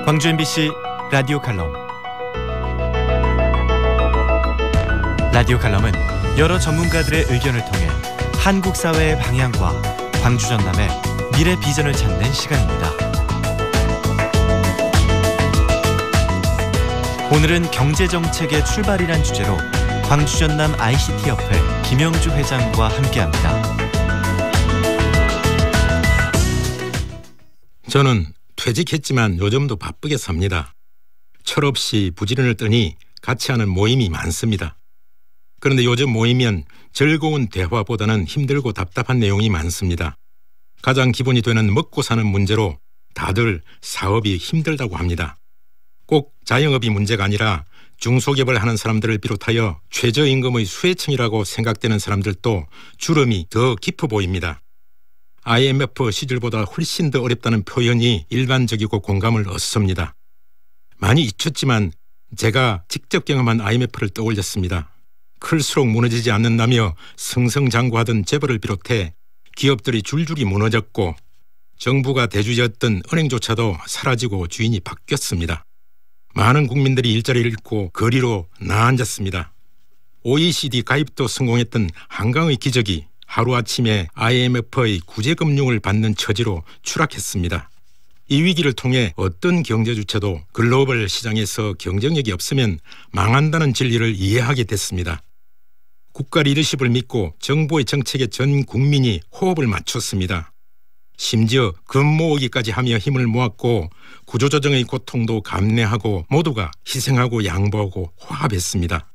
광주 MBC 라디오 칼럼. 라디오 칼럼은 여러 전문가들의 의견을 통해 한국 사회의 방향과 광주 전남의 미래 비전을 찾는 시간입니다. 오늘은 경제정책의 출발이란 주제로 광주 전남 ICT협회 김영주 회장과 함께합니다. 저는 퇴직했지만 요즘도 바쁘게 삽니다. 철없이 부지런을 떠니 같이 하는 모임이 많습니다. 그런데 요즘 모이면 즐거운 대화보다는 힘들고 답답한 내용이 많습니다. 가장 기본이 되는 먹고 사는 문제로 다들 사업이 힘들다고 합니다. 꼭 자영업이 문제가 아니라 중소기업을 하는 사람들을 비롯하여 최저임금의 수혜층이라고 생각되는 사람들도 주름이 더 깊어 보입니다. IMF 시절보다 훨씬 더 어렵다는 표현이 일반적이고 공감을 얻습니다. 많이 잊혔지만 제가 직접 경험한 IMF를 떠올렸습니다. 클수록 무너지지 않는다며 승승장구하던 재벌을 비롯해 기업들이 줄줄이 무너졌고 정부가 대주주였던 은행조차도 사라지고 주인이 바뀌었습니다. 많은 국민들이 일자리를 잃고 거리로 나앉았습니다. OECD 가입도 성공했던 한강의 기적이 하루아침에 IMF의 구제금융을 받는 처지로 추락했습니다. 이 위기를 통해 어떤 경제 주체도 글로벌 시장에서 경쟁력이 없으면 망한다는 진리를 이해하게 됐습니다. 국가 리더십을 믿고 정부의 정책에 전 국민이 호흡을 맞췄습니다. 심지어 금 모으기까지 하며 힘을 모았고 구조조정의 고통도 감내하고 모두가 희생하고 양보하고 화합했습니다.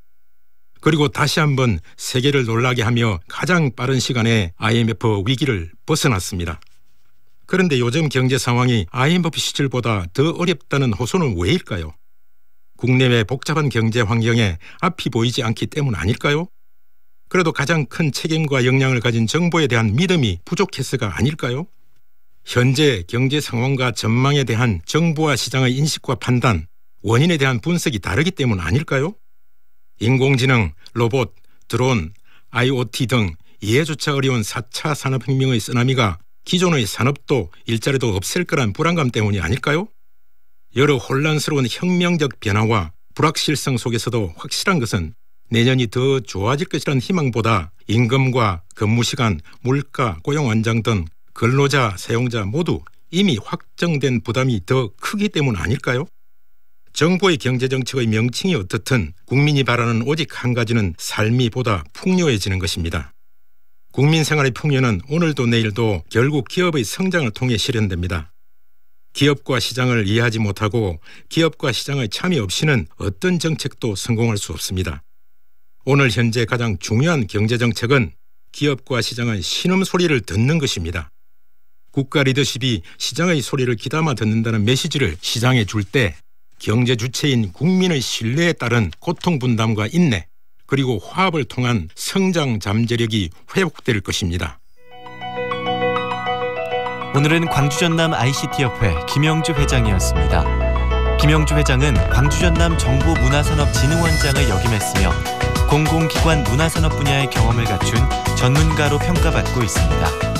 그리고 다시 한번 세계를 놀라게 하며 가장 빠른 시간에 IMF 위기를 벗어났습니다. 그런데 요즘 경제 상황이 IMF 시절보다 더 어렵다는 호소는 왜일까요? 국내외 복잡한 경제 환경에 앞이 보이지 않기 때문 아닐까요? 그래도 가장 큰 책임과 역량을 가진 정부에 대한 믿음이 부족해서가 아닐까요? 현재 경제 상황과 전망에 대한 정부와 시장의 인식과 판단, 원인에 대한 분석이 다르기 때문 아닐까요? 인공지능, 로봇, 드론, IoT 등 이해조차 어려운 4차 산업혁명의 쓰나미가 기존의 산업도 일자리도 없앨 거란 불안감 때문이 아닐까요? 여러 혼란스러운 혁명적 변화와 불확실성 속에서도 확실한 것은 내년이 더 좋아질 것이라는 희망보다 임금과 근무시간, 물가, 고용 완장 등 근로자, 사용자 모두 이미 확정된 부담이 더 크기 때문 아닐까요? 정부의 경제정책의 명칭이 어떻든 국민이 바라는 오직 한 가지는 삶이 보다 풍요해지는 것입니다. 국민 생활의 풍요는 오늘도 내일도 결국 기업의 성장을 통해 실현됩니다. 기업과 시장을 이해하지 못하고 기업과 시장의 참여 없이는 어떤 정책도 성공할 수 없습니다. 오늘 현재 가장 중요한 경제정책은 기업과 시장의 신음소리를 듣는 것입니다. 국가 리더십이 시장의 소리를 귀담아 듣는다는 메시지를 시장에 줄 때 경제 주체인 국민의 신뢰에 따른 고통 분담과 인내 그리고 화합을 통한 성장 잠재력이 회복될 것입니다. 오늘은 광주 전남 ICT협회 김영주 회장이었습니다. 김영주 회장은 광주 전남 정보문화산업진흥원장을 역임했으며 공공기관 문화산업 분야의 경험을 갖춘 전문가로 평가받고 있습니다.